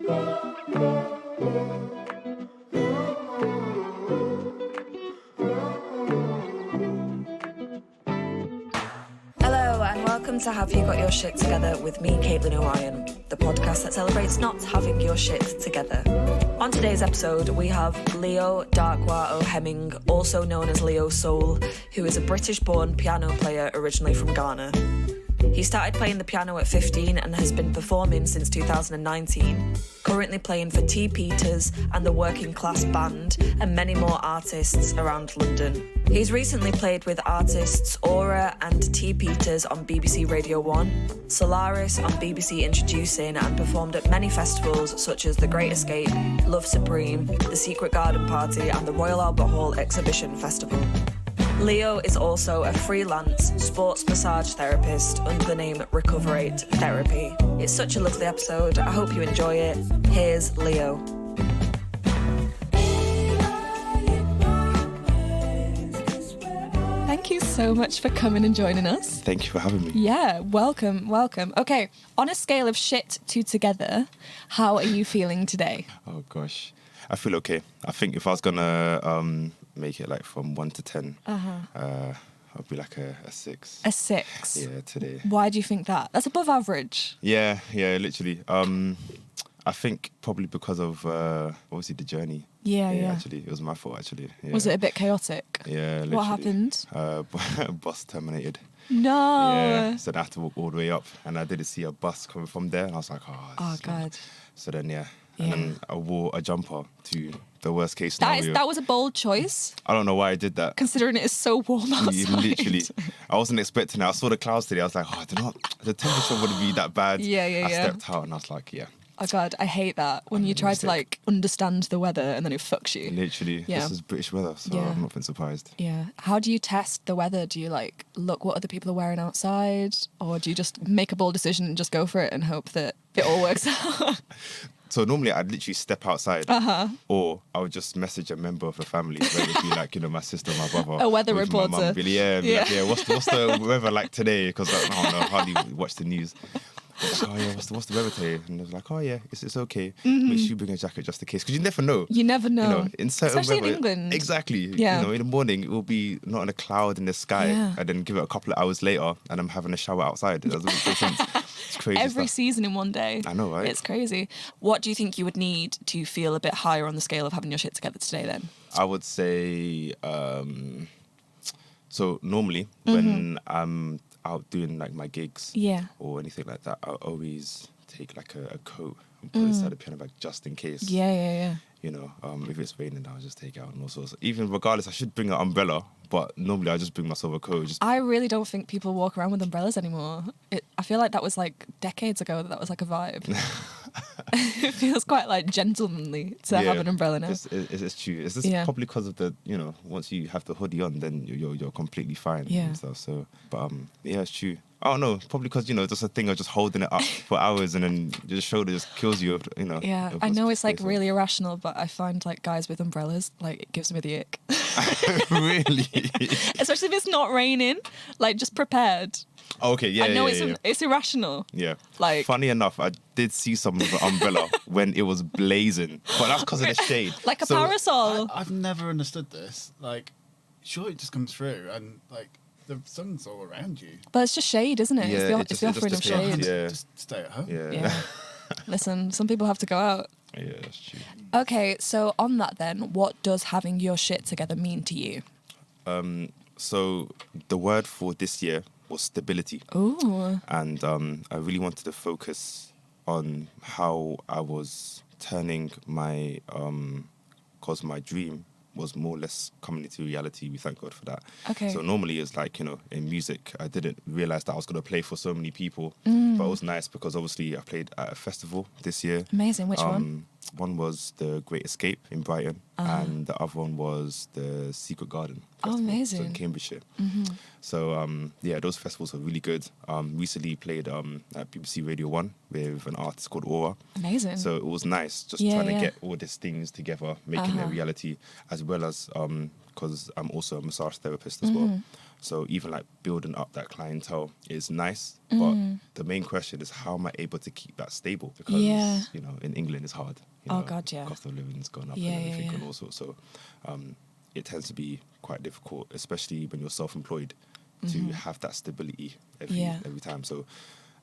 Hello and welcome to Have You Got Your Shit Together with me, Caitlin O'Ryan, the podcast that celebrates not having your shit together. On today's episode, we have Leo Darkwa Ohemeng, also known as Leo Soul, who is a British-born piano player originally from Ghana. He started playing the piano at 15 and has been performing since 2019, currently playing for Tee Peters and the Working Class Band and many more artists around London. He's recently played with artists Ouraa and Tee Peters on BBC Radio 1, Solaris on BBC Introducing, and performed at many festivals such as The Great Escape, Love Supreme, The Secret Garden Party and the Royal Albert Hall Exhibition Festival. Leo is also a freelance sports massage therapist under the name Recoverate Therapy. It's such a lovely episode. I hope you enjoy it. Here's Leo. Thank you so much for coming and joining us. Thank you for having me. Yeah, welcome. Okay, on a scale of shit to together, how are you feeling today? Oh gosh, I feel okay. I think if I was gonna make it like from 1 to 10, I'd be like a 6. A 6? Yeah, today. Why do you think that? That's above average. Yeah, literally. I think probably because of obviously the journey. Yeah. Actually, it was my fault. Actually, yeah. Was it a bit chaotic? Yeah. Literally. What happened? Bus terminated. No. Yeah, so I had to walk all the way up, and I didn't see a bus coming from there, and I was like, oh God. So then, and then I wore a jumper to the worst case scenario. That was a bold choice. I don't know why I did that. Considering it is so warm outside. Literally. I wasn't expecting it. I saw the clouds today. I was like, I don't know, the temperature wouldn't be that bad. Yeah. I stepped out and I was like, Oh God, I hate that. When you try to like understand the weather and then it fucks you. Literally. Yeah. This is British weather, so I'm not been surprised. Yeah. How do you test the weather? Do you like look what other people are wearing outside? Or do you just make a bold decision and just go for it and hope that it all works out? So normally I'd literally step outside, or I would just message a member of the family, whether it be like, my sister, my brother. A weather reporter. My mum, be like, what's the weather like today? Because I don't know, hardly watch the news. Like, what's the weather today? And I was like, it's okay. Make sure you bring a jacket just in case, because you never know. You never know. In certain especially weather, in England. Exactly. Yeah. In the morning it will be not a cloud in the sky, and then give it a couple of hours later, and I'm having a shower outside. It doesn't make sense. It's crazy. Every stuff. season in one day. I know, right? It's crazy. What do you think you would need to feel a bit higher on the scale of having your shit together today then? I would say, so normally when I'm out doing like my gigs or anything like that, I always take like a coat and put it inside the piano bag just in case. Yeah. If it's raining, I'll just take it out and all sorts. Even regardless, I should bring an umbrella, but normally I just bring myself a coat. I really don't think people walk around with umbrellas anymore. I feel like that was like decades ago that was like a vibe. It feels quite like gentlemanly to have an umbrella now. It's true. It's just probably because of the, once you have the hoodie on, then you're completely fine and stuff. So, but it's true. I don't know, probably because, just a thing of just holding it up for hours and then your shoulder just kills you, Yeah, I know it's like really irrational, but I find like guys with umbrellas, like it gives me the ick. Really? Especially if it's not raining, like just prepared. Oh, okay, yeah, I know yeah. It's irrational. Yeah. Like, funny enough, I did see some of the umbrella when it was blazing, but that's because of the shade. Like a parasol. I've never understood this. Like, sure, it just comes through and like the sun's all around you. But it's just shade, isn't it? Yeah, it's the offering of shade. Yeah. Just stay at home. Yeah. Listen, some people have to go out. Yeah, that's true. Okay, so on that then, what does having your shit together mean to you? So the word for this year was stability. Ooh. And I really wanted to focus on how I was turning my, because my dream was more or less coming into reality. We thank God for that. Okay. So normally it's like, in music, I didn't realize that I was going to play for so many people. But it was nice because obviously I played at a festival this year. Amazing. Which one? One was the Great Escape in Brighton, and the other one was the Secret Garden Festival, amazing. so in Cambridgeshire. So those festivals were really good. Recently played at BBC Radio 1 with an artist called Ouraa. Amazing. So it was nice just trying to get all these things together, making it a reality, as well as because I'm also a massage therapist as well. So even like building up that clientele is nice, but the main question is how am I able to keep that stable? Because you know, in England it's hard. You know, God, yeah. Cost of living's gone up and everything and all sorts. So it tends to be quite difficult, especially when you're self-employed, to have that stability every time. So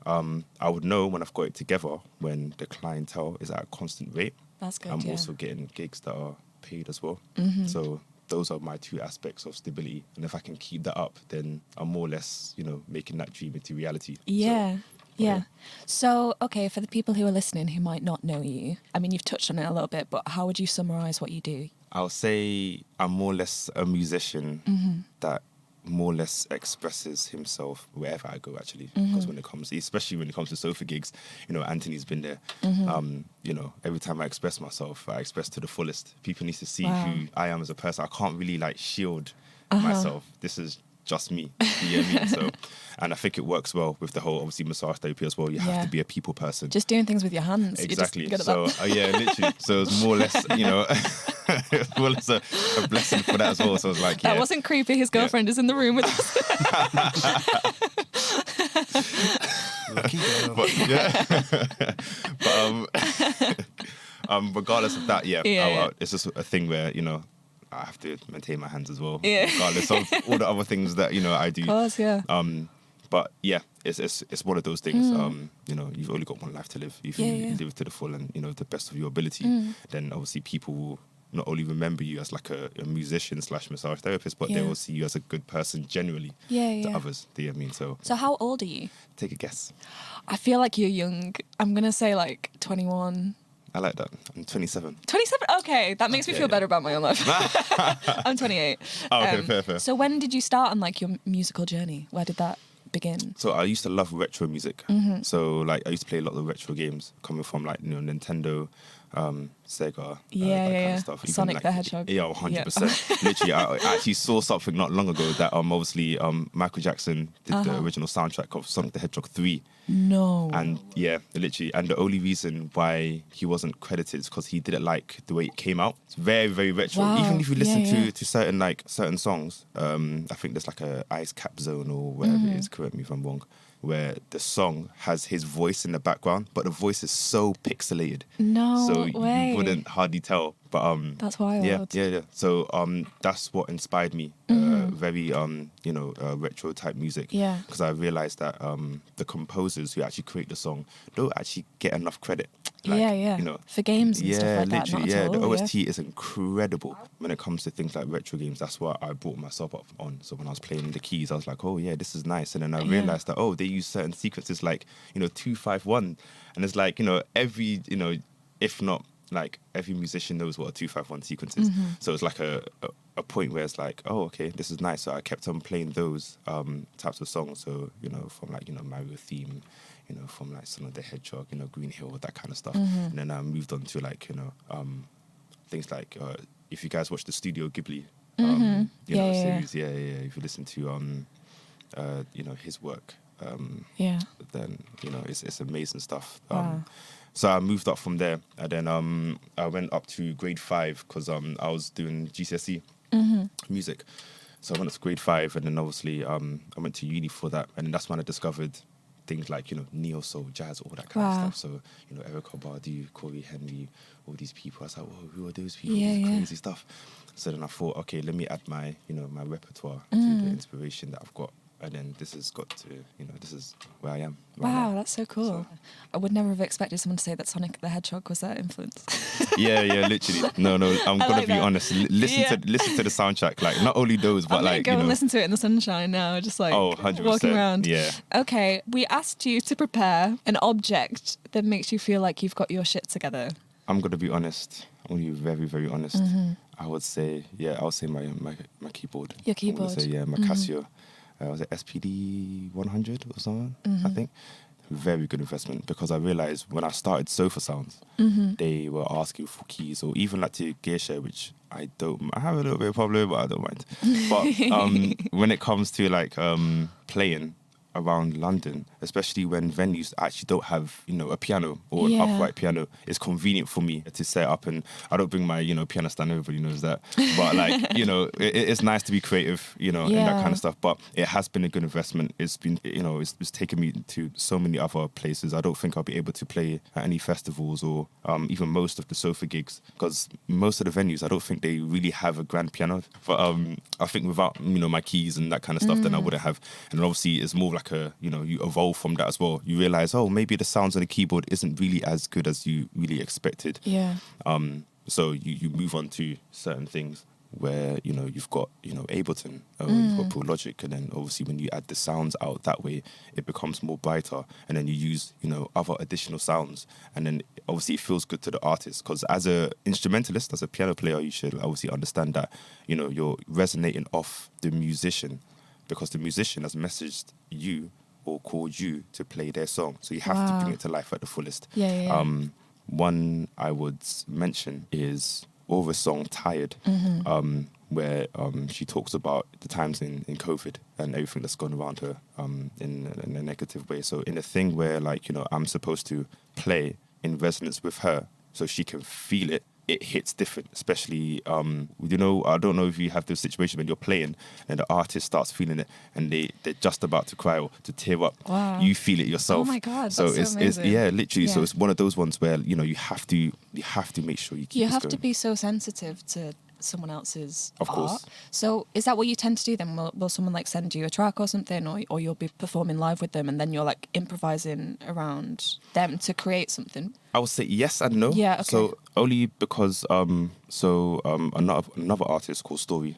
I would know when I've got it together when the clientele is at a constant rate. That's good. I'm also getting gigs that are paid as well. So those are my two aspects of stability. And if I can keep that up, then I'm more or less, you know, making that dream into reality. Yeah. So, okay, for the people who are listening who might not know you, I mean, you've touched on it a little bit, but how would you summarize what you do? I'll say I'm more or less a musician that more or less expresses himself wherever I go, actually. Because especially when it comes to sofa gigs, you know, Anthony's been there. You know, every time I express myself, I express to the fullest. People need to see who I am as a person. I can't really like shield myself. This is just me. You know what I mean? So, and I think it works well with the whole, obviously, massage therapy as well. You have to be a people person. Just doing things with your hands. Exactly. So, literally. So it's more or less, you know, it's more or less a blessing for that as well. So I was like, that wasn't creepy. His girlfriend is in the room with us. Lucky girl. But regardless of that, it's just a thing where, you know, I have to maintain my hands as well, regardless of all the other things that, you know, I do. Of course, yeah. But yeah, it's one of those things. You know, you've only got one life to live. If you live it to the full and, you know, the best of your ability, then obviously people will not only remember you as like a musician / massage therapist, but they will see you as a good person generally to others. Do you know what I mean? So how old are you? Take a guess. I feel like you're young. I'm going to say like 21. I like that. I'm 27. 27? Okay, that makes me feel better about my own life. I'm 28. Oh, okay, fair. So when did you start on like your musical journey? Where did that begin? So I used to love retro music. So like I used to play a lot of retro games coming from like, you know, Nintendo, Sega, that kind of stuff. Even Sonic like, the Hedgehog. Yeah, 100%. Literally, I actually saw something not long ago that obviously Michael Jackson did the original soundtrack of Sonic the Hedgehog 3. No. And yeah, literally. And the only reason why he wasn't credited is because he didn't like the way it came out. It's very, very retro. Wow. Even if you listen to certain songs, I think there's like a Ice Cap Zone or whatever it is, correct me if I'm wrong, where the song has his voice in the background, but the voice is so pixelated. No so way. You wouldn't hardly tell. But that's wild. Yeah. So that's what inspired me. Very retro type music. Yeah. Because I realized that the composers who actually create the song don't actually get enough credit. Like, you know, for games and stuff like that. Literally, not at all, the OST is incredible when it comes to things like retro games. That's what I brought myself up on. So when I was playing the keys, I was like, oh yeah, this is nice. And then I realized that they use certain sequences like, you know, 2-5-1, and it's like, you know, every, you know, if not like every musician knows what a 2-5-1 sequence is. So it's like a point where it's like, oh, okay, this is nice. So I kept on playing those types of songs. So, you know, from like, you know, Mario theme, you know, from like Sonic the Hedgehog, you know, Green Hill, that kind of stuff. And then I moved on to like, you know, things like if you guys watch the Studio Ghibli, series, if you listen to you know, his work, then, you know, it's amazing stuff. So I moved up from there, and then I went up to grade 5 because I was doing GCSE music. So I went up to grade 5, and then obviously I went to uni for that, and then that's when I discovered things like, you know, neo soul, jazz, all that kind of stuff. So, you know, Erykah Badu, Corey Henry, all these people. I was like, whoa, who are those people? This crazy stuff. So then I thought, okay, let me add my, you know, my repertoire to the inspiration that I've got. And then this has got to, you know, this is where I am. Wow, that's so cool. So, I would never have expected someone to say that Sonic the Hedgehog was their influence. yeah, literally. No, I'm going to be honest. Listen to the soundtrack. Like, not only those, but like, go and listen to it in the sunshine now, just like 100%, walking around. Yeah. Okay, we asked you to prepare an object that makes you feel like you've got your shit together. I'm going to be honest. I'm going to be very, very honest. I would say, my keyboard. Your keyboard. I would say, my Casio. Was it SPD 100 or something? I think. Very good investment, because I realized when I started Sofa Sounds, they were asking for keys, or even like to Gearshare, which I have a little bit of problem, but I don't mind. But when it comes to like playing, around London, especially when venues actually don't have, a piano or an upright piano. It's convenient for me to set up, and I don't bring my, piano stand. Everybody knows that. But like, it's nice to be creative, in that kind of stuff. But it has been a good investment. It's been, it's taken me to so many other places. I don't think I'll be able to play at any festivals or even most of the sofa gigs, because most of the venues, I don't think they really have a grand piano. But I think without, my keys and that kind of stuff, then I wouldn't have. And then obviously it's more like you evolve from that as well. You realize, maybe the sounds on the keyboard isn't really as good as you really expected. Yeah. So you move on to certain things where, you've got, Ableton, you've got Pro Logic, and then obviously when you add the sounds out that way, it becomes more brighter, and then you use, other additional sounds, and then obviously it feels good to the artist, because as a instrumentalist, as a piano player, you should obviously understand that, you're resonating off the musician, because the musician has messaged you or called you to play their song, so you have to bring it to life at the fullest. One I would mention is Oura's song Tired, where she talks about the times in COVID and everything that's gone around her in a negative way. So in a thing where, like, I'm supposed to play in resonance with her so she can feel it, it hits different, especially, I don't know if you have this situation when you're playing and the artist starts feeling it and they're just about to cry or to tear up. Wow. You feel it yourself. Oh my God, so that's it's amazing. literally. Yeah. So it's one of those ones where, you have to make sure you keep You this have going. to be so sensitive to someone else's Of course. art. So is that what you tend to do then? Will someone like send you a track or something, or you'll be performing live with them and then you're like improvising around them to create something? I would say yes and no. Yeah, okay. So only because another artist called Story,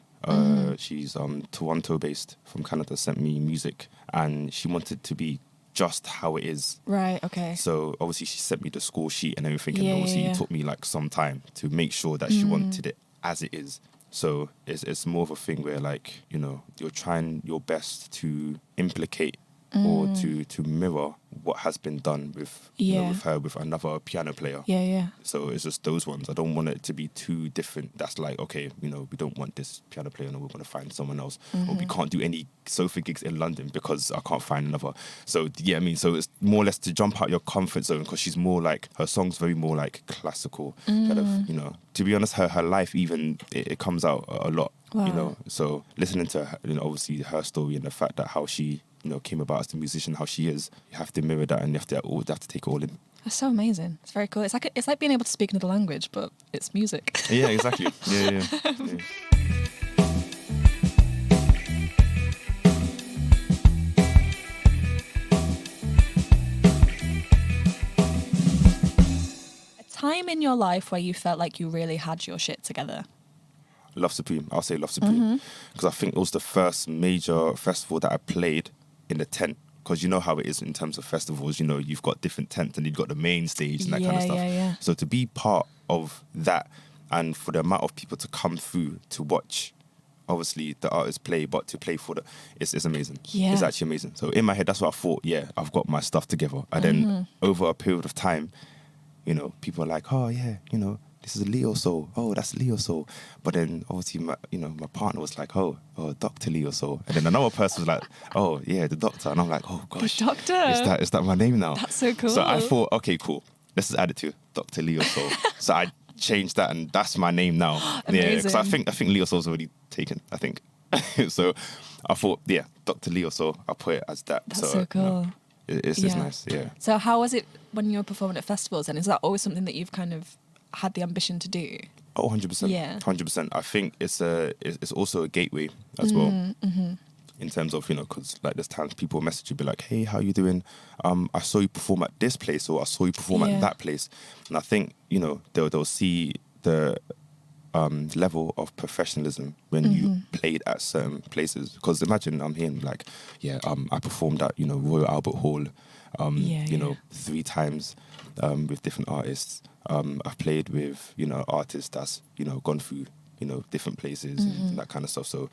she's Toronto based from Canada, sent me music, and she wanted to be just how it is. Right, okay. So obviously she sent me the score sheet and everything, and Yeah, obviously yeah. it took me like some time to make sure that she wanted it as it is. So it's more of a thing where, like, you're trying your best to implicate or to mirror what has been done with with her, with another piano player. Yeah. So it's just those ones. I don't want it to be too different. That's like, okay, we don't want this piano player, no, we're going to find someone else. Or we can't do any sofa gigs in London because I can't find another. So, so it's more or less to jump out your comfort zone, because she's more like, her song's very more like classical. Kind of, to be honest, her life even, it comes out a lot, Wow. So listening to her, obviously her story and the fact that how she, came about as a musician, how she is, you have to mirror that, and you have to take it all in. That's so amazing. It's very cool. It's like being able to speak another language, but it's music. Yeah, exactly. Yeah. A time in your life where you felt like you really had your shit together. Love Supreme. I'll say Love Supreme, because I think it was the first major festival that I played in the tent. Because you know how it is in terms of festivals, you've got different tents and you've got the main stage and that kind of stuff. Yeah. So to be part of that, and for the amount of people to come through to watch, obviously, the artists play, but to play for it's amazing. Yeah. It's actually amazing. So in my head, that's what I thought, I've got my stuff together. And then over a period of time, people are like, oh, yeah, this is Leo Soul. Oh, that's Leo Soul. But then obviously my partner was like, oh, Dr. Leo Soul. And then another person was like, oh yeah, the doctor. And I'm like, oh gosh, The doctor. Is that my name now? That's so cool. So I thought, okay, cool. Let's just add it to Dr. Leo Soul. So I changed that, and that's my name now. Yeah, because I think Leo Soul's already taken, I think. So I thought, Dr. Leo Soul, I'll put it as that. That's so cool. It's nice, yeah. So how was it when you were performing at festivals, and is that always something that you've kind of had the ambition to do? Oh, 100%. Yeah. 100%. I think it's also a gateway as well. In terms of, because like there's times people message you, be like, hey, how you doing? I saw you perform at this place, or I saw you perform at that place. And I think, they'll see the level of professionalism when you played at certain places. Because imagine I'm hearing like, I performed at, Royal Albert Hall, 3 times with different artists. I've played with, artists that's, gone through, different places and that kind of stuff. So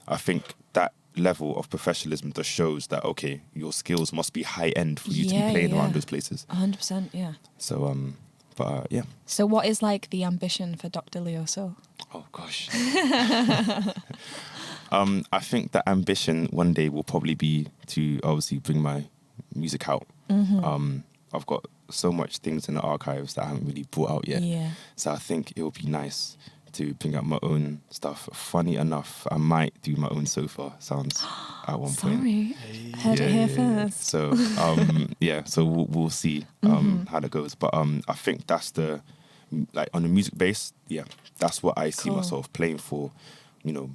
I think that level of professionalism just shows that, okay, your skills must be high end for you to be playing around those places. 100%, yeah. So, yeah. So what is like the ambition for Dr. Leo Soul? Oh, gosh. I think the ambition one day will probably be to obviously bring my music out. I've got so much things in the archives that I haven't really brought out yet. Yeah. So I think it would be nice to bring out my own stuff. Funny enough, I might do my own sofa sounds at one point. Sorry. Heard it here first. So so we'll see how that goes. But I think that's like on the music base, that's what I see myself playing for,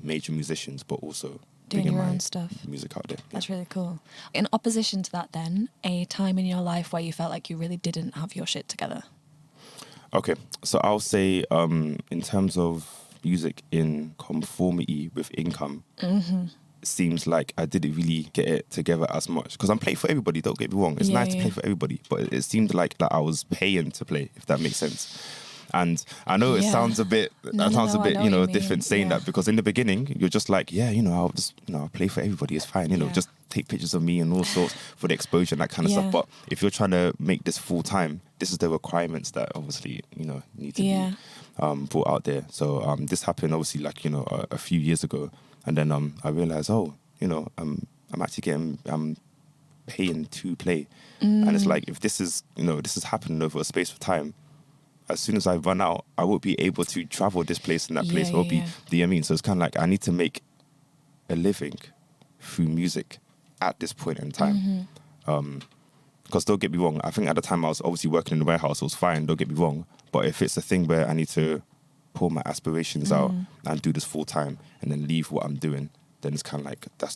major musicians, but also doing bringing your my own stuff. music out there. That's really cool. In opposition to that then, a time in your life where you felt like you really didn't have your shit together. Okay, so I'll say in terms of music in conformity with income, it seems like I didn't really get it together as much. Because I'm playing for everybody, don't get me wrong. It's nice to play for everybody, but it seemed like I was paying to play, if that makes sense. And I know it sounds a bit, different saying that, because in the beginning, you're just like, I'll just, I'll play for everybody, it's fine, just take pictures of me and all sorts for the exposure and that kind of stuff. But if you're trying to make this full time, this is the requirements that obviously, need to be brought out there. So this happened obviously a few years ago. And then I realized, I'm actually getting, paying to play. And it's like, if this is happening over a space of time, as soon as I run out, I won't be able to travel this place and that place. Do you know what I mean? So it's kind of like I need to make a living through music at this point in time. Because don't get me wrong, I think at the time I was obviously working in the warehouse, it was fine, don't get me wrong. But if it's a thing where I need to pull my aspirations out and do this full time and then leave what I'm doing, then it's kind of like that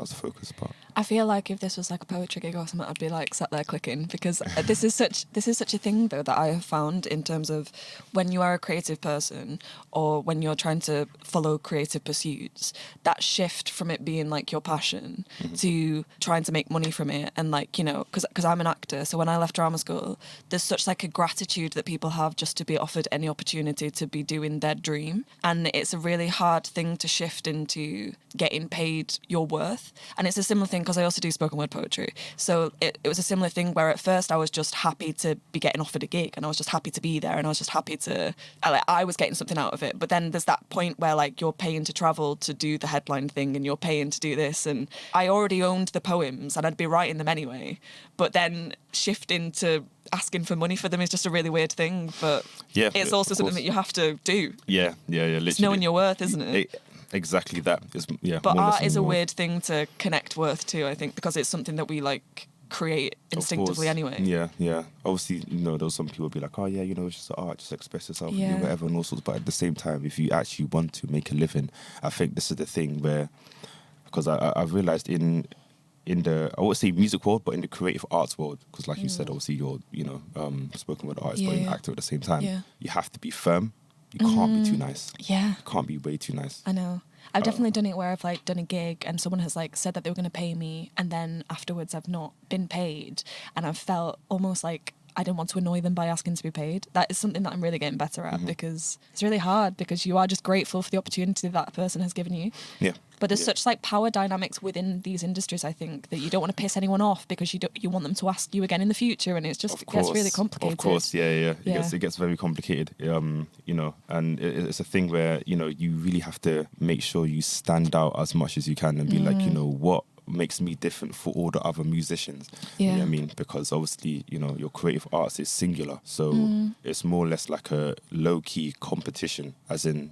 was the focus part. I feel like if this was like a poetry gig or something, I'd be like sat there clicking, because this is such a thing though that I have found in terms of when you are a creative person or when you're trying to follow creative pursuits, that shift from it being like your passion to trying to make money from it, and like, because I'm an actor, so when I left drama school, there's such like a gratitude that people have just to be offered any opportunity to be doing their dream, and it's a really hard thing to shift into getting paid your worth. And it's a similar thing because I also do spoken word poetry, so it was a similar thing where at first I was just happy to be getting offered a gig, and I was just happy to be there, and I was just happy to I was getting something out of it. But then there's that point where like you're paying to travel to do the headline thing, and you're paying to do this, and I already owned the poems and I'd be writing them anyway, but then shifting to asking for money for them is just a really weird thing. But it's also something that you have to do. Literally. It's knowing your worth, isn't it? Exactly that. But art is a weird thing to connect worth to, I think, because it's something that we like create instinctively anyway. Yeah. Obviously, there's some people be like, it's just art, just express yourself, do whatever and all sorts. But at the same time, if you actually want to make a living, I think this is the thing where, because I've realized in the, I won't say music world, but in the creative arts world, because like you said, obviously you're, spoken word artist, but an actor at the same time, you have to be firm. You can't be too nice. Yeah. You can't be way too nice. I know. I've definitely done it where I've like done a gig and someone has like said that they were going to pay me, and then afterwards I've not been paid, and I've felt almost like I didn't want to annoy them by asking to be paid. That is something that I'm really getting better at, because it's really hard, because you are just grateful for the opportunity that person has given you. Yeah. But there's such like power dynamics within these industries, I think, that you don't want to piss anyone off because you want them to ask you again in the future, and it's just it gets really complicated. Of course, yeah. It gets very complicated, and it's a thing where, you really have to make sure you stand out as much as you can and be like, what makes me different for all the other musicians. You know what I mean? Because obviously, your creative arts is singular. So it's more or less like a low-key competition, as in,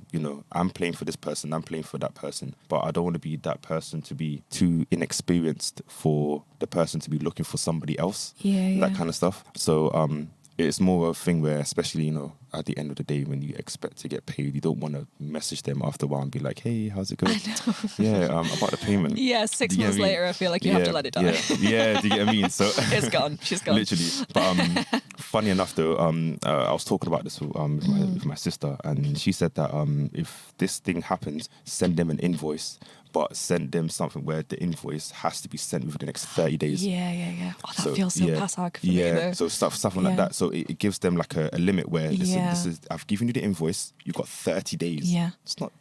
I'm playing for this person, I'm playing for that person. But I don't want to be that person to be too inexperienced for the person to be looking for somebody else. That kind of stuff. So it's more of a thing where, especially, at the end of the day, when you expect to get paid, you don't want to message them after a while and be like, hey, how's it going? About the payment. 6 months later, I feel like you have to let it die. Yeah, do you get what I mean? So it's gone. She's gone. Literally. But funny enough, though, I was talking about this with my sister, and she said that if this thing happens, send them an invoice, but send them something where the invoice has to be sent within the next 30 days. Yeah. Oh, that feels so pass-arg for me, though. So something like that. So it gives them like a limit where, listen, this is, I've given you the invoice, you've got 30 days. Yeah. It's not,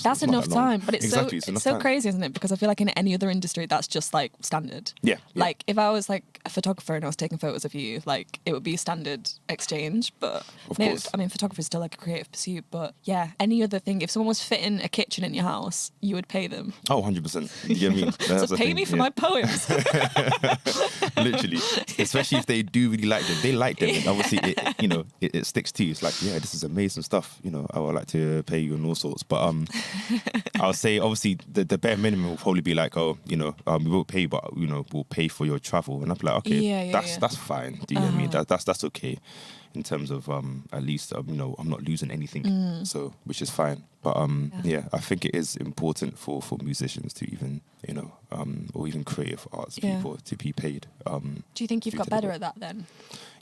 That's enough time, but it's exactly, so crazy, isn't it? Because I feel like in any other industry, that's just like standard. Yeah. Like if I was like a photographer and I was taking photos of you, like it would be standard exchange. But Of course. I mean, photography is still like a creative pursuit. But yeah, any other thing, if someone was fitting a kitchen in your house, you would pay them. Oh, 100%. You know what I mean? So pay me for my poems. Literally, especially if they do really like them. They like them, and obviously, it sticks to you. It's like, yeah, this is amazing stuff. I would like to pay you and all sorts. But I'll say, obviously, the bare minimum will probably be like, oh, we won't pay, but we'll pay for your travel. And I'm like, okay, that's fine. Do you know what I mean? That's okay, in terms of at least I'm not losing anything, so which is fine. But I think it is important for musicians to even or even creative arts people to be paid. Do you think you've got better at that then?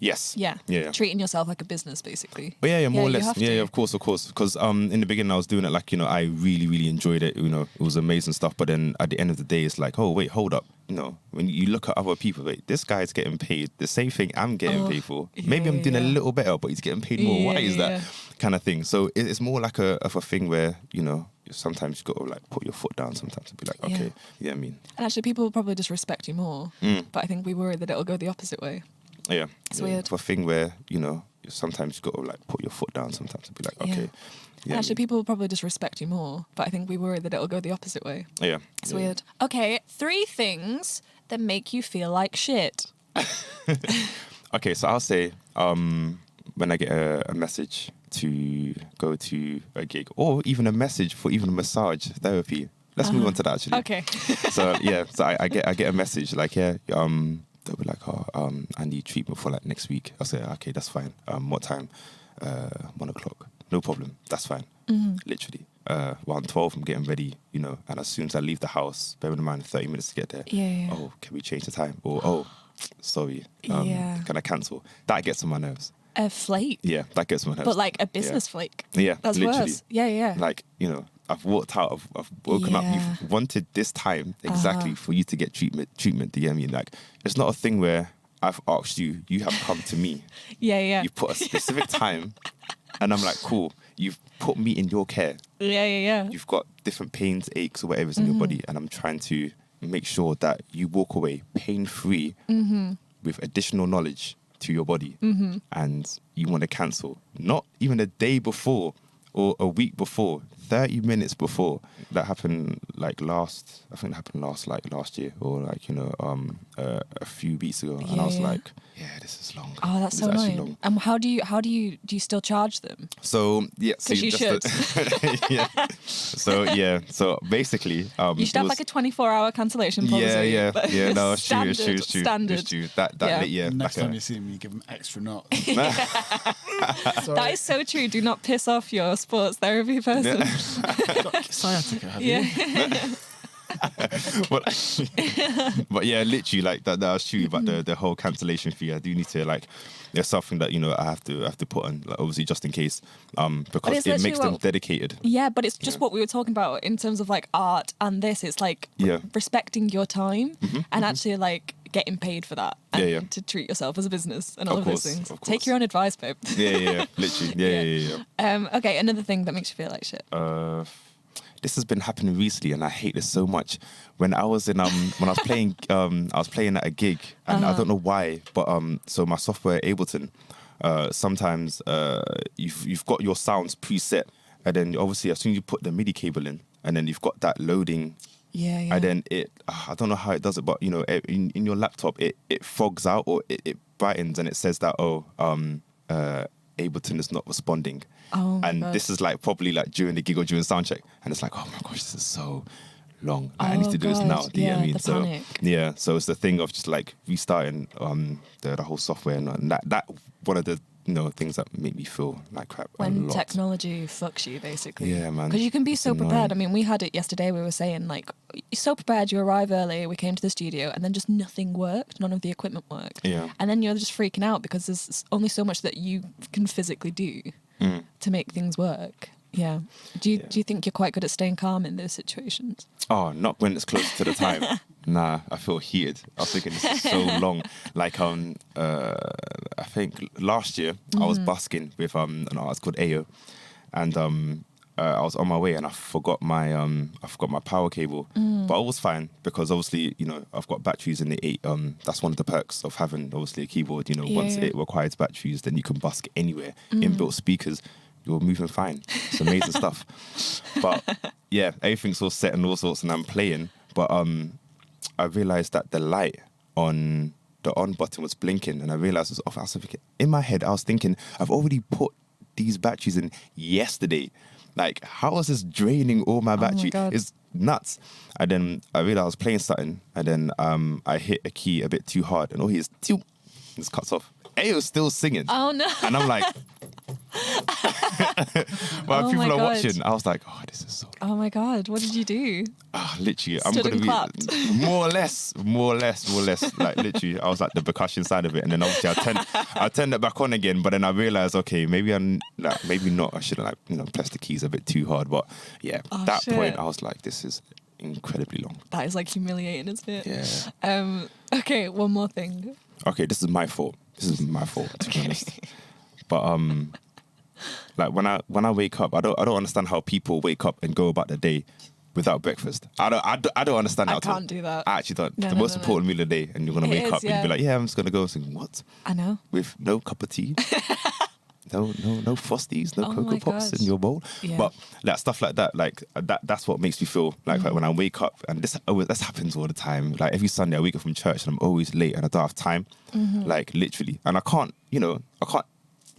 Yes. Yeah. Yeah. Treating yourself like a business, basically. Oh, yeah, more or less. Yeah, of course. Because in the beginning I was doing it like, I really, really enjoyed it. It was amazing stuff. But then at the end of the day, it's like, oh, wait, hold up. When you look at other people, wait, this guy's getting paid the same thing I'm getting paid for. Maybe I'm doing a little better, but he's getting paid more. Why is that kind of thing? So it's more like a thing where, sometimes you got to like put your foot down sometimes and be like, okay, yeah, I mean. And actually, people will probably just respect you more. But I think we worry that it'll go the opposite way. Yeah. It's weird. It's a thing where, sometimes you got to like put your foot down sometimes and be like, okay. Yeah, actually, people will probably just respect you more. But I think we worry that it'll go the opposite way. Yeah. It's weird. Okay, 3 things that make you feel like shit. Okay, so I'll say when I get a message to go to a gig, or even a message for even a massage therapy. Let's move on to that actually. Okay. So I get a message like, they'll be like, I need treatment for like next week. I'll say, okay, that's fine. What time? 1 o'clock. No problem. That's fine. Literally. 1:12, I'm getting ready, and as soon as I leave the house, bear in mind 30 minutes to get there. Yeah. Oh, can we change the time? Or, sorry, can I cancel? That gets on my nerves. A flake. Yeah, that gets on my nerves. But like a business flake. Yeah, that's literally. worse. Yeah. Like, I've walked out, I've woken up, you've wanted this time exactly for you to get treatment, do you get me? Like, it's not a thing where I've asked you, you have come to me. Yeah. You put a specific time, and I'm like, cool, you've put me in your care. Yeah. You've got different pains, aches, or whatever's in your body, and I'm trying to make sure that you walk away pain-free with additional knowledge to your body, and you want to cancel. Not even a day before or a week before, 30 minutes before. That happened like last year, or like, a few weeks ago. And I was like, yeah, this is long. Oh, that's so annoying. Long. And how do you still charge them? So, yeah. Because you should. Yeah. So basically, you should have like a 24-hour cancellation policy. Yeah. No, it's true. Standard. It's true. That Next time you see me, you give them extra knots. That is so true. Do not piss off your sports therapy person. Got sciatica, have you? But yeah, literally, like that was true about the whole cancellation fee. I do need to, like, there's something that I have to put on, like, obviously just in case, because it makes them dedicated. Yeah, but it's just what we were talking about in terms of like art and this. It's like respecting your time and actually like getting paid for that, and to treat yourself as a business and all of those things. Take your own advice, babe. Yeah, literally. Yeah. Okay, another thing that makes you feel like shit. This has been happening recently, and I hate this so much. When I was in when I was playing, I was playing at a gig, and I don't know why, but so my software Ableton, sometimes you've got your sounds preset, and then obviously as soon as you put the MIDI cable in, and then you've got that loading. Yeah. And then I don't know how it does it, but in your laptop it fogs out, or it brightens, and it says that Ableton is not responding. Oh my and God. This is like probably like during the gig or during sound check, and it's like, oh my gosh, this is so long. I need to do this now. Do you know what I mean? The panic. So it's the thing of just like restarting the whole software, and that one of the things that make me feel like crap. When technology fucks you, basically. Yeah, man. Because you can be It's so prepared. annoying. I mean, we had it yesterday. We were saying, like, you're so prepared, you arrive early, we came to the studio, and then just nothing worked. None of the equipment worked. Yeah. And then you're just freaking out because there's only so much that you can physically do to make things work. Yeah. Do you think you're quite good at staying calm in those situations? Oh, not when it's close to the time. Nah, I feel heated. I was thinking this is so long. Like I think last year I was busking with an artist called Ayo, and I was on my way and I forgot my power cable, but it was fine because obviously, you know, I've got batteries in the 8. That's one of the perks of having obviously a keyboard. You know, once it requires batteries, then you can busk anywhere. Inbuilt speakers, you're moving fine. It's amazing stuff. But yeah, everything's all set and all sorts, and I'm playing. But I realized that the light on the on button was blinking, and I realized it was off. I was thinking, in my head, I was thinking, I've already put these batteries in yesterday. Like, how is this draining all my battery? It's nuts. And then I realized I was playing something, and then I hit a key a bit too hard, and all he is, just cuts off. It was still singing. Oh no! And I'm like, while people are watching, I was like, oh, this is so. Oh my God! What did you do? Literally, Stood I'm gonna and be clapped. more or less. Like literally, I was like the percussion side of it, and then obviously I turned it back on again. But then I realized, okay, maybe maybe not. I should have pressed the keys a bit too hard. But yeah, point, I was like, this is incredibly long. That is like humiliating, isn't it? Yeah. Okay, one more thing. Okay, this is my fault. To be honest. But like when I wake up, I don't understand how people wake up and go about the day without breakfast. I don't understand that. I can't do that. I actually don't. No, The most important meal of the day, and you're gonna wake up and you'll be like, yeah, I'm just gonna go and sing what? I know. With no cup of tea. No Frosties, no Cocoa Pops in your bowl. Yeah. But like stuff like that, that's what makes me feel like when I wake up, and this happens all the time. Like every Sunday I wake up from church and I'm always late and I don't have time. Like literally. And I can't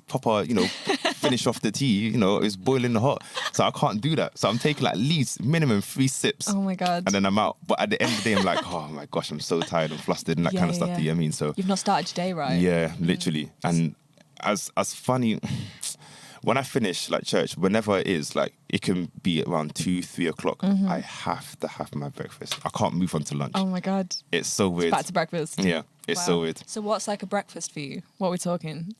proper, finish off the tea, it's boiling hot. So I can't do that. So I'm taking at least minimum 3 sips. Oh my God. And then I'm out. But at the end of the day, I'm like, oh my gosh, I'm so tired and flustered and that kind of stuff. Do you know what I mean? So you've not started your day right. Yeah, literally. And as funny, when I finish like church, whenever it is, like it can be around 2-3 o'clock, I have to have my breakfast. I can't move on to lunch. Oh my God. It's so weird. It's back to breakfast. Yeah, it's so weird. So what's like a breakfast for you? What are we talking?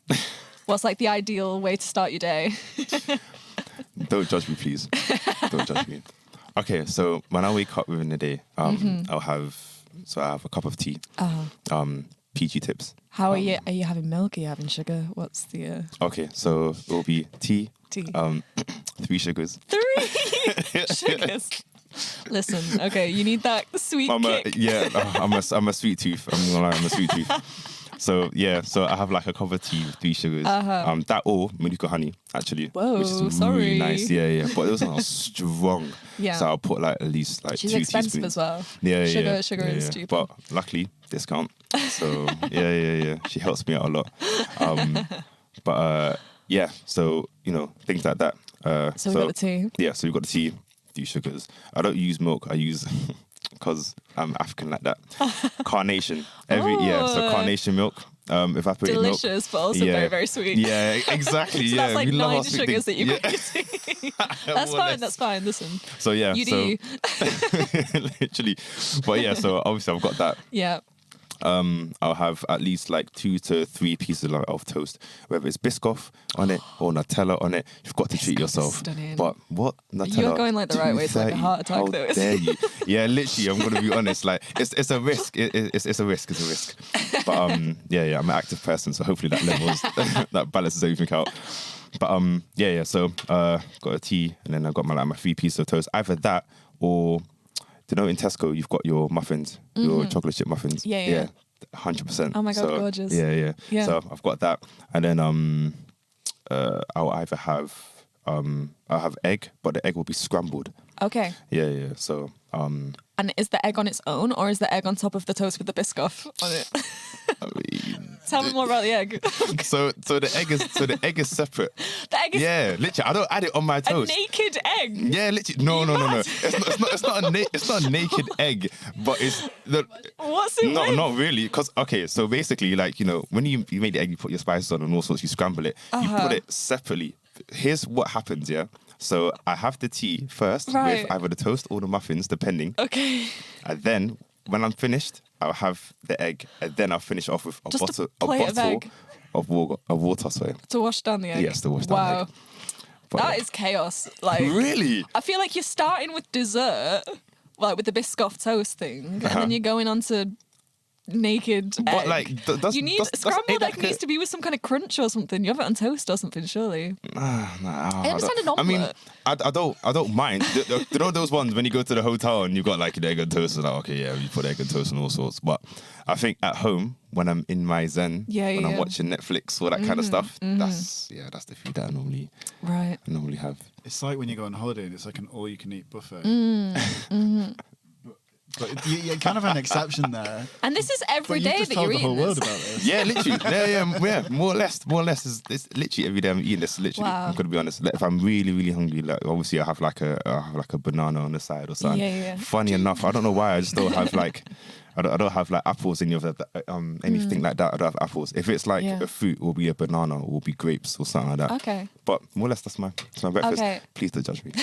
What's like the ideal way to start your day? Don't judge me, please. Don't judge me. Okay, so when I wake up within the day, I have a cup of tea, PG tips. How are you? Are you having milk? Are you having sugar? What's the? Okay, so it will be tea. 3 sugars. 3 sugars. Listen, okay, you need that sweet kick. I'm a sweet tooth. I'm gonna lie, I'm a sweet tooth. So I have like a cup of tea with 3 sugars. That or Manuka honey, actually. Whoa, which is sorry. really nice. Yeah. But it was not strong. Yeah. So I'll put like at least like She's 2 expensive teaspoons. as well. Yeah. Sugar is stupid. But luckily, discount. So yeah. She helps me out a lot. So things like that. So we've got the tea. Yeah, so we've got the tea, 3 sugars. I don't use milk. I use because I'm African like that. Carnation. So carnation milk. Evaporated milk. Delicious, but also very, very sweet. Yeah, exactly. So yeah, that's like we love 9 our sweet sugars things. that you've got in your tea. That's fine. Listen. So yeah, you do. Literally. But yeah, so obviously I've got that. Yeah. I'll have at least like 2 to 3 pieces of toast, whether it's Biscoff on it or Nutella on it. You've got to treat yourself. Stunning. But what Nutella? You're going like the right way. It's like a heart attack, How though. dare you? Yeah, literally. I'm gonna be honest. Like it's a risk. It's a risk. It's a risk. But I'm an active person, so hopefully that levels that balances everything out. But So got a tea, and then I've got my 3 pieces of toast. Either that or. In Tesco, you've got your muffins, your chocolate chip muffins. Yeah. 100%. Oh my God, gorgeous. Yeah. So I've got that. And then I'll either have I'll have egg, but the egg will be scrambled. Okay. Yeah. So and is the egg on its own, or is the egg on top of the toast with the Biscoff on it? Tell me more about the egg. So the egg is separate. The egg is literally. I don't add it on my toast. A naked egg. Yeah, literally. No. It's not a naked egg, but it's the. What's it? No, not really. Because so basically, like when you make the egg, you put your spices on and all sorts. You scramble it. You put it separately. Here's what happens. Yeah. So I have the tea first with either the toast or the muffins, depending. Okay. And then when I'm finished, I'll have the egg, and then I'll finish off with a bottle of water. Sorry. To wash down the egg. Yes, to wash down the egg. But, that is chaos. Like really, I feel like you're starting with dessert, like with the Biscoff toast thing, and then you're going on to naked egg. But like, you need scrambled egg needs to be with some kind of crunch or something. You have it on toast or something, surely. I understand an omelette. I mean, I don't mind. You know those ones when you go to the hotel and you've got like an egg and toast, and like, okay, yeah, you put egg and toast and all sorts. But I think at home, when I'm in my zen, when I'm watching Netflix, all that kind of stuff, that's the food that I normally have. It's like when you go on holiday and it's like an all-you-can-eat buffet. But you're kind of an exception there. And this is every day that you're eating the whole world this. about this. Yeah, literally. Yeah, more or less. It's literally every day I'm eating this. Literally, Wow. I'm gonna be honest. Like, if I'm really, really hungry, like obviously I have like a banana on the side or something. Yeah. Funny enough, I don't know why I just don't have like. I don't have like apples in anything like that. I don't have apples. If it's like a fruit, it will be a banana, or it will be grapes or something like that. Okay. But more or less, that's my breakfast. Okay. Please don't judge me.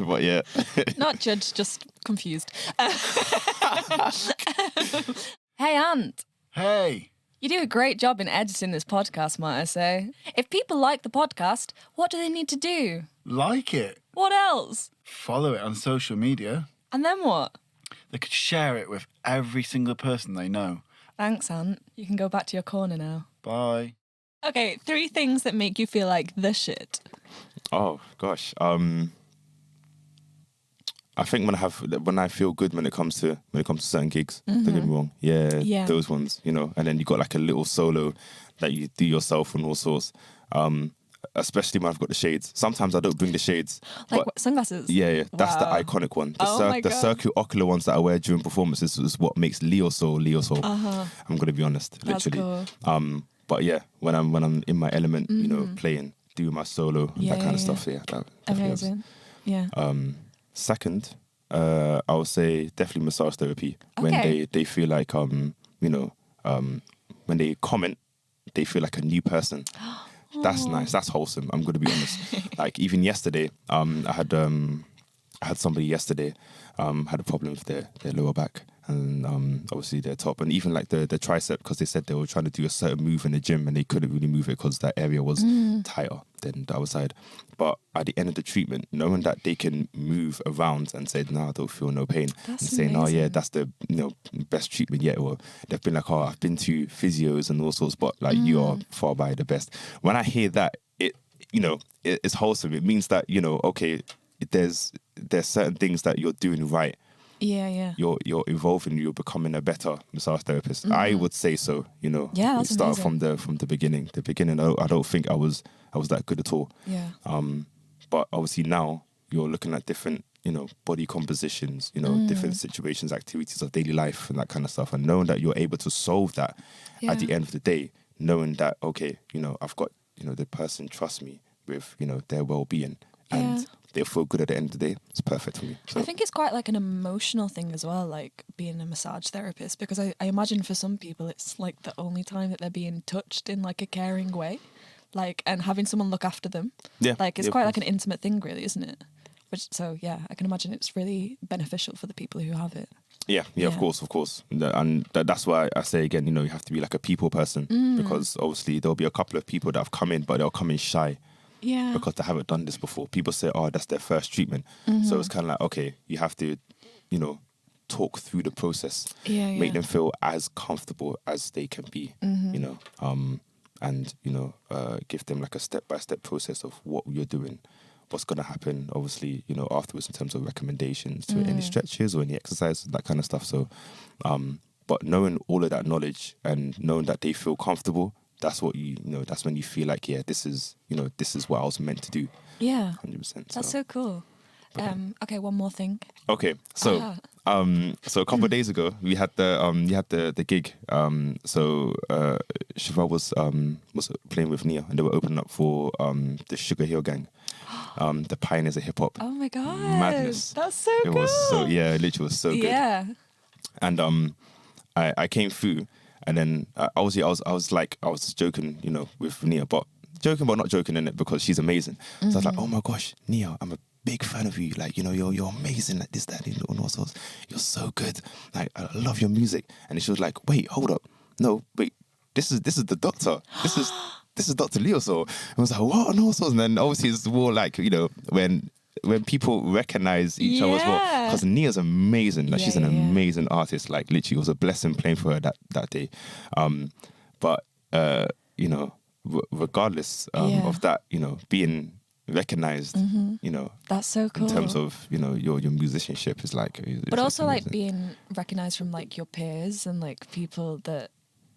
But yeah. Not judged, just confused. Hey, Ant. Hey. You do a great job in editing this podcast, might I say. If people like the podcast, what do they need to do? Like it. What else? Follow it on social media. And then what? They could share it with every single person they know. Thanks, Ant. You can go back to your corner now. Bye. Okay, 3 things that make you feel like the shit. Oh gosh. I think when I feel good when it comes to certain gigs, don't get me wrong. Yeah, those ones, you know. And then you got like a little solo that you do yourself and all sorts. Especially when I've got the shades. Sometimes I don't bring the shades. Like what, sunglasses? Yeah. That's the Wow. iconic one. My The God. circular ones that I wear during performances is what makes Leo Soul. I'm gonna be honest, That's literally. cool. But yeah, when I'm in my element, you know, playing, doing my solo and that kind of stuff. Yeah, that definitely helps. Amazing. Yeah. Second, I would say definitely massage therapy. When they feel like when they comment, they feel like a new person. That's nice. That's wholesome. I'm going to be honest. Like even yesterday, I had somebody yesterday had a problem with their lower back and obviously their top and even like the tricep, because they said they were trying to do a certain move in the gym and they couldn't really move it because that area was tighter than the other side. But at the end of the treatment, knowing that they can move around and say, "No, I don't feel no pain," That's and saying, amazing. "Oh yeah, that's the best treatment yet," or they've been like, "Oh, I've been to physios and all sorts, but like you are far by the best." When I hear that, it's wholesome. It means that okay, there's certain things that you're doing right. Yeah. You're evolving. You're becoming a better massage therapist. I would say so. Yeah, we that's start amazing. from the beginning. The beginning, I don't think I was that good at all. Yeah. But obviously now you're looking at different, body compositions, different situations, activities of daily life and that kind of stuff. And knowing that you're able to solve that at the end of the day, knowing that, okay, I've got, the person trusts me with, their well-being and they'll feel good at the end of the day. It's perfect for me. So. I think it's quite like an emotional thing as well, like being a massage therapist, because I imagine for some people it's like the only time that they're being touched in like a caring way, like, and having someone look after them. Yeah. Like it's quite like an intimate thing really, isn't it? So I can imagine it's really beneficial for the people who have it. Yeah, of course. And that's why I say again, you have to be like a people person because obviously there'll be a couple of people that have come in, but they'll come in shy. Yeah. Because they haven't done this before. People say, "Oh, that's their first treatment." So it's kind of like, okay, you have to, talk through the process, make them feel as comfortable as they can be, and give them like a step-by-step process of what you're doing, what's going to happen, obviously, afterwards in terms of recommendations to any stretches or any exercise, that kind of stuff. So, but knowing all of that knowledge and knowing that they feel comfortable, that's what that's when you feel like, yeah, this is what I was meant to do. Yeah. 100%. That's so cool. Okay, one more thing. Okay, so so a couple of days ago we had the gig. So Shiva was playing with Nia and they were opening up for the Sugar Hill Gang, the pioneers of hip hop. Oh my god, madness! That's so cool. It was so literally was so good. Yeah. And I came through, and then I was joking, with Nia, but not joking in it because she's amazing. So I was like, oh my gosh, Nia, I'm a big fan of you. Like, you're amazing. Like this, that, and all sorts. You're so good. Like, I love your music. And she was like, wait, hold up. No, wait. This is the doctor. This is Dr. Leo. So I was like, what? And all sorts. And then obviously it's more like, when when people recognize each other as well. Because Nia's amazing. Like she's an amazing artist. Like literally, it was a blessing playing for her that day. But you know, regardless of that, you know, being recognized, you know, that's so cool. In terms of, you know, your musicianship is like, but also like being recognized from like your peers and like people that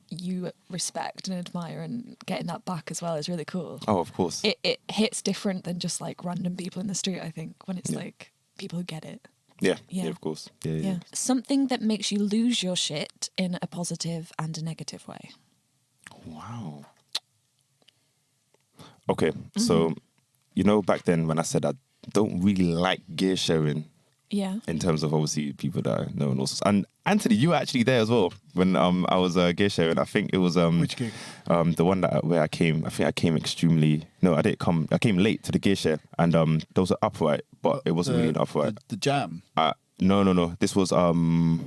you respect and admire, and getting that back as well is really cool. Oh, of course. It hits different than just like random people in the street, I think, when it's like people who get it. Yeah, of course. Yeah. Something that makes you lose your shit in a positive and a negative way. Wow. Okay, so you know, back then when I said I don't really like gear sharing, in terms of obviously people that I know and also, and Anthony, you were actually there as well when I was gear sharing. I think it was which gig? The one where I came. I think I came extremely. No, I didn't come. I came late to the gear share, and there was an upright, but it wasn't really an upright. The jam. No. This was last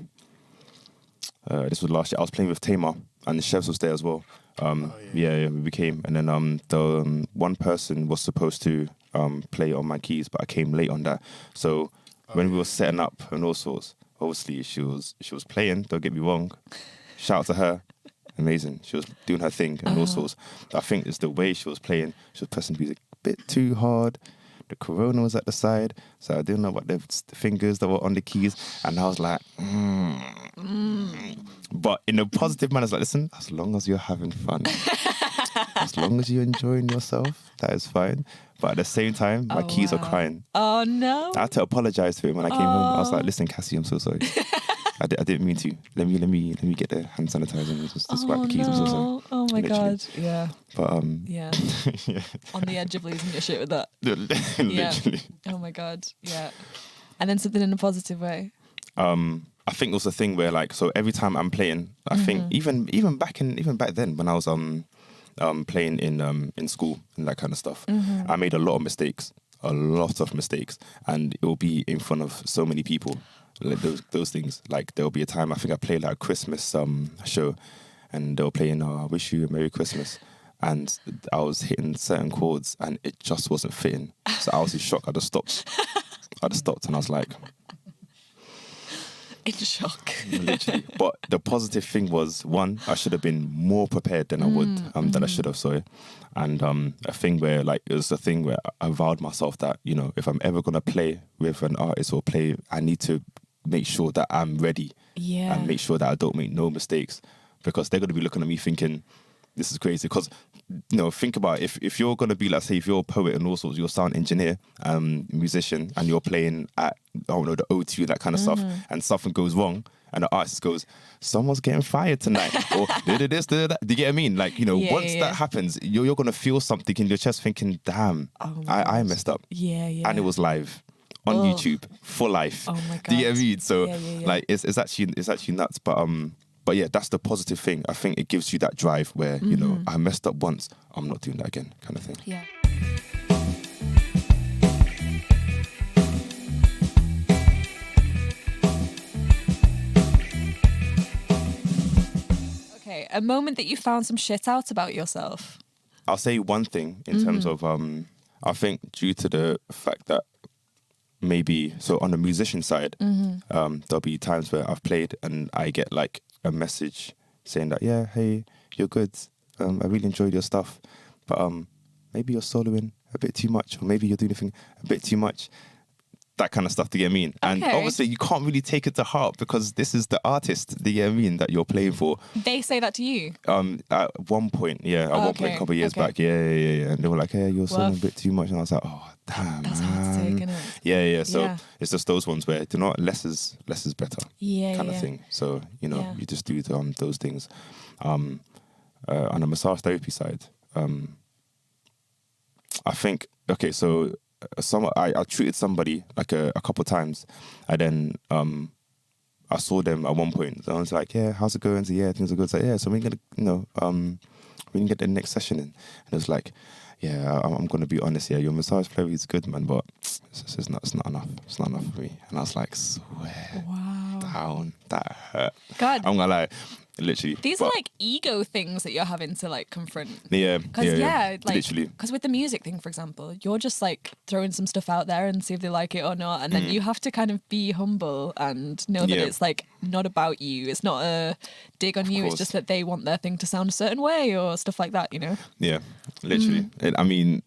year. I was playing with Tamar, and the chefs was there as well. We became, and then the one person was supposed to play on my keys, but I came late on that. So when we were setting up and all sorts, obviously she was playing. Don't get me wrong. Shout out to her, amazing. She was doing her thing and all sorts. I think it's the way she was playing. She was pressing music a bit too hard. The Corona was at the side, so I didn't know about the fingers that were on the keys, and I was like, But in a positive manner, it's like, listen, as long as you're having fun, as long as you're enjoying yourself, that is fine. But at the same time, my keys are crying. Oh no! I had to apologize to him when I came home. I was like, listen, Cassie, I'm so sorry. I didn't mean to. Let me get the hand sanitizer and just wipe the keys. I'm so sorry. Oh my God. Yeah. But yeah. On the edge of losing your shit with that. Literally. Oh my God. Yeah. And then something in a positive way. I think it was a thing where like, so every time I'm playing, I think even back then when I was playing in school and that kind of stuff, I made a lot of mistakes, and it will be in front of so many people. Like those things. Like there'll be a time I think I played like a Christmas show, and they were playing "I Wish You a Merry Christmas," and I was hitting certain chords and it just wasn't fitting. So I was in shock. I just stopped, and I was like, in shock. Literally. But the positive thing was, one, I should have been more prepared than I would, than I should have. Sorry. And a thing where, like, it was a thing where I vowed myself that, you know, if I'm ever gonna play with an artist or play, I need to make sure that I'm ready. And make sure that I don't make no mistakes, because they're gonna be looking at me thinking, this is crazy. Because, you know, think about it. If you're going to be, let's say, if you're a poet and all sorts, you're a sound engineer, musician, and you're playing at, I don't know, the O2, that kind of stuff, and something goes wrong, and the artist goes, someone's getting fired tonight, or did this, did that. Do you get what I mean? Like, you know, once that happens, you're going to feel something in your chest thinking, damn, I messed up. And it was live on YouTube for life. Oh my God. Do you get what I mean? So, like, it's actually nuts. But yeah, that's the positive thing. I think it gives you that drive where, you know, I messed up once, I'm not doing that again, kind of thing. Yeah. Okay, a moment that you found some shit out about yourself. I'll say one thing in terms of, I think due to the fact that maybe, so on the musician side, there'll be times where I've played and I get like a message saying that, yeah, hey, you're good. I really enjoyed your stuff, but maybe you're soloing a bit too much, or maybe you're doing anything a bit too much. That kind of stuff, do you get what I mean? And obviously you can't really take it to heart because this is the artist, do you get what I mean, that you're playing for. They say that to you? At one point, a couple of years back, yeah. And they were like, hey, you're soloing a bit too much. And I was like, oh, damn, that's hard to take, isn't it? Yeah. So it's just those ones where, you know what, less is better kind of thing. So, you know, you just do those things. On the massage therapy side, I think, okay, so I treated somebody like a couple of times, and then I saw them at one point. So I was like, yeah, how's it going? So yeah, things are good. So yeah, so we're gonna, you know, we can get the next session in. And it was like, yeah, I'm gonna be honest here. Your massage therapy is good, man, but it's not enough. It's not enough for me. And I was like, swear down, that hurt. God, I'm gonna lie. literally. These are like ego things that you're having to like confront. Yeah. Because like, literally. because with the music thing, for example, you're just like throwing some stuff out there and see if they like it or not, and then you have to kind of be humble and know that it's like not about you. It's not a dig on you. It's just that they want their thing to sound a certain way or stuff like that. You know? Yeah, literally. I mean,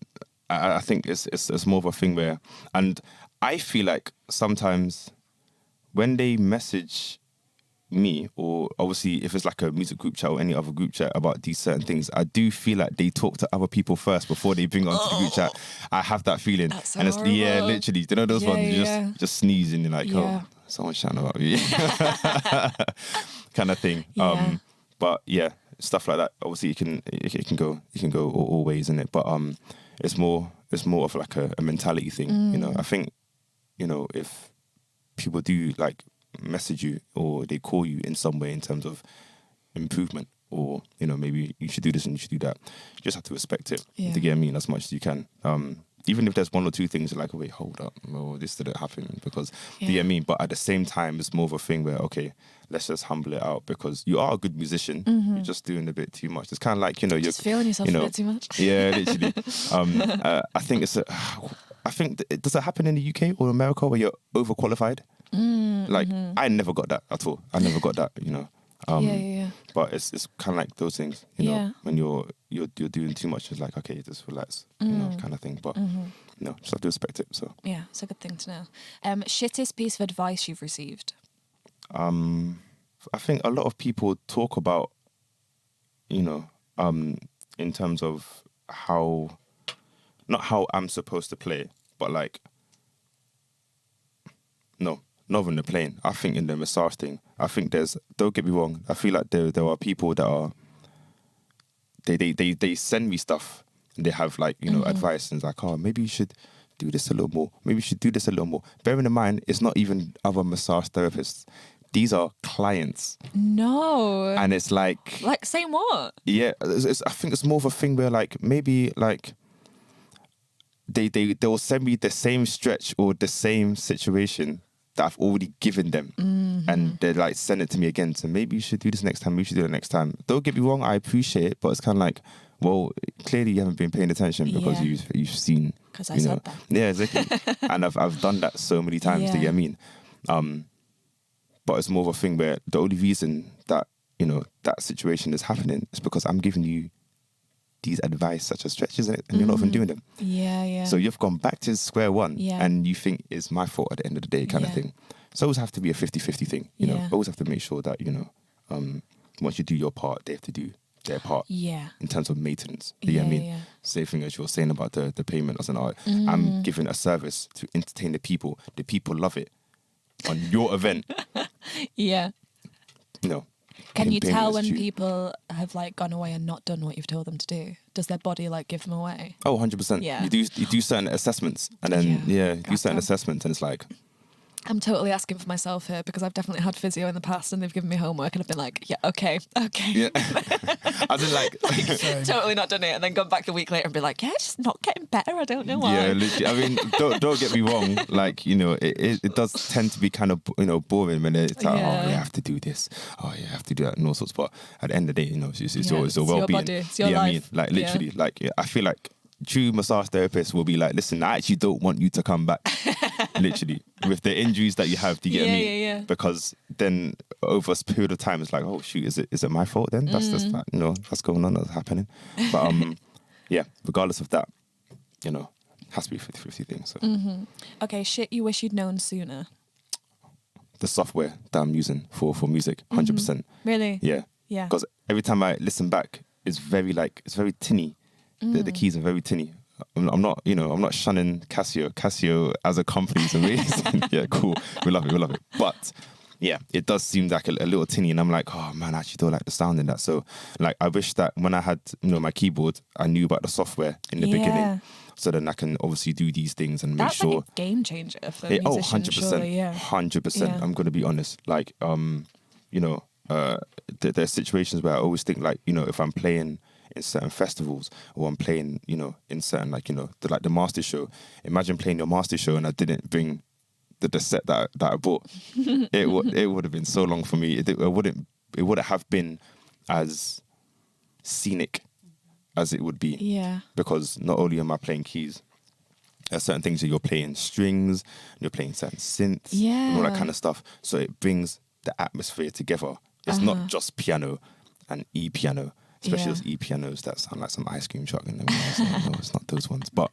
I think it's more of a thing where, and I feel like sometimes when they message me, or obviously if it's like a music group chat or any other group chat about these certain things, I do feel like they talk to other people first before they bring it onto the group chat. I have that feeling. That's so and it's horrible. literally, you know those ones, you just sneeze and you're like, oh, someone's shouting about me. Kind of thing. Yeah. But yeah, stuff like that. Obviously it can go all ways in it. But it's more of like a mentality thing. You know, I think, you know, if people do like message you or they call you in some way in terms of improvement, or, you know, maybe you should do this and you should do that, you just have to respect it, to get me in as much as you can. Even if there's one or two things like, wait, hold up, or this didn't happen because, do you get me? But at the same time, it's more of a thing where, okay, let's just humble it out, because you are a good musician. You're just doing a bit too much. It's kind of like, you know, you're just feeling yourself a bit too much. Yeah, literally. I think does it happen in the UK or America where you're overqualified? I never got that at all. I never got that, you know. But it's kind of like those things, you know, when you're doing too much, it's like, okay, just relax, you know, kind of thing. But you know, just have to respect it. So yeah, it's a good thing to know. Shittest piece of advice you've received? I think a lot of people talk about, you know, in terms of not how I'm supposed to play, but like, no, not even the playing. I think in the massage thing, I think don't get me wrong, I feel like there are people that are, they send me stuff and they have like, you know, advice, and it's like, oh, maybe you should do this a little more. Maybe you should do this a little more. Bearing in mind, it's not even other massage therapists. These are clients. No. And it's like... Like, saying what? Yeah, I think it's more of a thing where like, maybe like, they'll send me the same stretch or the same situation that I've already given them, and they like send it to me again. So maybe you should do this next time. Maybe you should do it next time. Don't get me wrong, I appreciate it, but it's kind of like, well, clearly you haven't been paying attention because you've seen. Because I said that. Yeah, exactly. And I've done that so many times. Do you get what I mean? But it's more of a thing where the only reason that, you know, that situation is happening is because I'm giving you these advice such as stretches, and you're not even doing them. Yeah. So you've gone back to square one, and you think it's my fault at the end of the day, kind of thing. So always have to be a 50-50 thing, you know. Always have to make sure that, you know, once you do your part, they have to do their part. In terms of maintenance. You know what I mean? Same thing as you were saying about the payment as an art. I'm giving a service to entertain the people. The people love it on your event. You know. Can you tell when people have like gone away and not done what you've told them to do? Does their body like give them away? Oh, 100%. Yeah. You do certain assessments, and then you do certain assessments, and it's like, I'm totally asking for myself here because I've definitely had physio in the past and they've given me homework and I've been like, yeah, okay. Yeah. I did like totally not done it, and then gone back a week later and be like, yeah, it's just not getting better. I don't know why. Yeah, literally. I mean, don't get me wrong. Like, you know, it does tend to be kind of, you know, boring when it's like, oh, you have to do this. Oh, you have to do that and all sorts. But at the end of the day, you know, it's your well-being. Your body, it's your life. I mean, like literally, like I feel like true massage therapists will be like, listen, I actually don't want you to come back. Literally, with the injuries that you have, do you get me? Yeah. Because then over a period of time, it's like, oh shoot, is it my fault then? That's that, you know, that's going on, that's happening. But yeah, regardless of that, you know, it has to be a 50-50 thing. So okay, shit you wish you'd known sooner. The software that I'm using for music, 100%. Really? Yeah. Because every time I listen back, it's very tinny. The keys are very tinny. I'm not shunning Casio. Casio as a company is amazing. Yeah, cool. We love it. But yeah, it does seem like a little tinny, and I'm like, oh man, I actually don't like the sound in that. So like, I wish that when I had, you know, my keyboard, I knew about the software in the beginning, so then I can obviously do these things and make sure. That's like a game changer for musicians. 100%. Surely, 100%. I'm going to be honest. Like, you know, there's situations where I always think like, you know, if I'm playing in certain festivals, or I'm playing, you know, in certain, like, you know, the master show. Imagine playing your master show and I didn't bring the set that I bought. It would have been so long for me. It it wouldn't have been as scenic as it would be. Yeah. Because not only am I playing keys, there's certain things that you're playing strings, and you're playing certain synths, and all that kind of stuff. So it brings the atmosphere together. It's not just piano and E-piano, especially those E-pianos that sound like some ice cream truck. And no, it's not those ones. But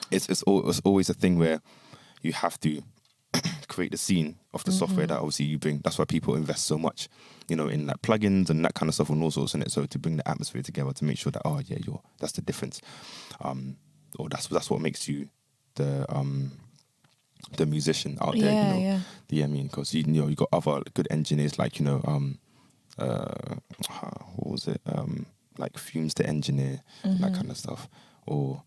it's always a thing where you have to create the scene of the software that obviously you bring. That's why people invest so much, you know, in like plugins and that kind of stuff and all sorts in it. So to bring the atmosphere together, to make sure that that's the difference, or that's what makes you the musician out there. You know, I mean, because you know you got other good engineers like what was it? Like Fumes the engineer, that kind of stuff, or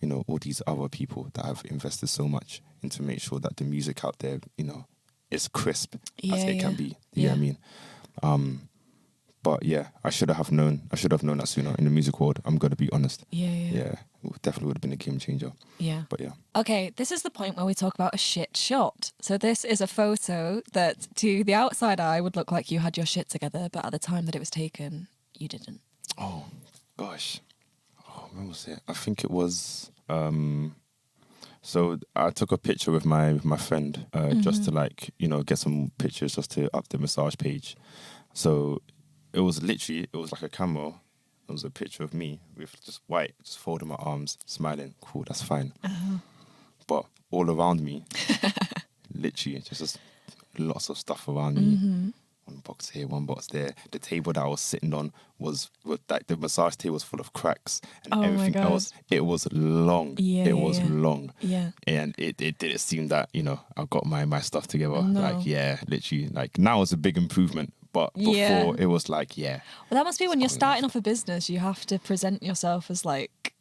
you know, all these other people that have invested so much into make sure that the music out there, you know, is crisp as it can be. You know what I mean? But yeah, I should have known that sooner in the music world. I'm gonna be honest. Yeah, it definitely would have been a game changer. Yeah. But yeah. Okay, this is the point where we talk about a shit shot. So this is a photo that to the outside eye would look like you had your shit together, but at the time that it was taken, you didn't. Oh gosh. When was it? I think it was. So I took a picture with my friend just to like, you know, get some pictures just to up the massage page. So it was like a camera. It was a picture of me with just white, just folding my arms, smiling. Cool, that's fine. But all around me, literally just lots of stuff around me. One box here, one box there. The table that I was sitting on was like the massage table was full of cracks and everything else. It was long. It was long. Yeah. And it didn't seem that, you know, I got my stuff together. No. Like, literally. Like now it's a big improvement. But before it was like, Well, that must be when you're starting off a business, you have to present yourself as like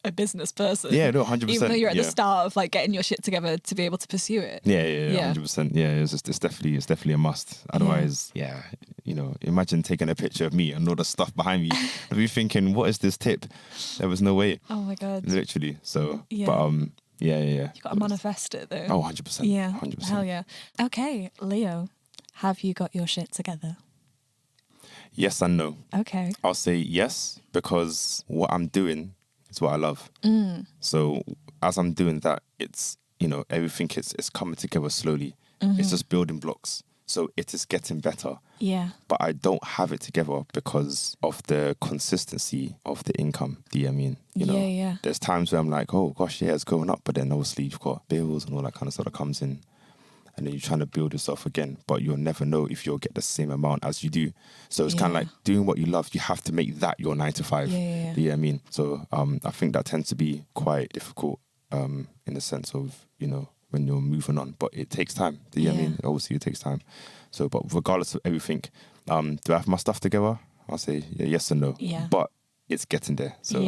a business person. Yeah, no, 100%. Even though you're at the start of like getting your shit together to be able to pursue it. Yeah, 100%. Yeah, it's definitely a must. Otherwise, you know, imagine taking a picture of me and all the stuff behind me. I'd be thinking, what is this tip? There was no way. Oh my God. Literally. So, but you got to manifest it though. Oh, 100%. Yeah. 100%. Hell yeah. Okay, Leo, have you got your shit together? Yes and no. Okay. I'll say yes because what I'm doing is what I love. So as I'm doing that, it's, you know, everything is coming together slowly. It's just building blocks. So it is getting better. Yeah. But I don't have it together because of the consistency of the income. Do you know what I mean? You know, there's times where I'm like, oh gosh, it's going up. But then obviously you've got bills and all that kind of stuff that comes in. And then you're trying to build yourself again, but you'll never know if you'll get the same amount as you do. So it's kind of like doing what you love. You have to make that your 9 to 5. Do you know what I mean? So I think that tends to be quite difficult in the sense of, you know, when you're moving on. But it takes time. Do you know what I mean? Obviously, it takes time. So, but regardless of everything, do I have my stuff together? I'll say yes and no. Yeah. But it's getting there. So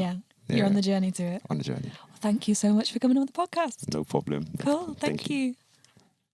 you're on the journey to it. On the journey. Well, thank you so much for coming on the podcast. No problem. Cool. Thank you.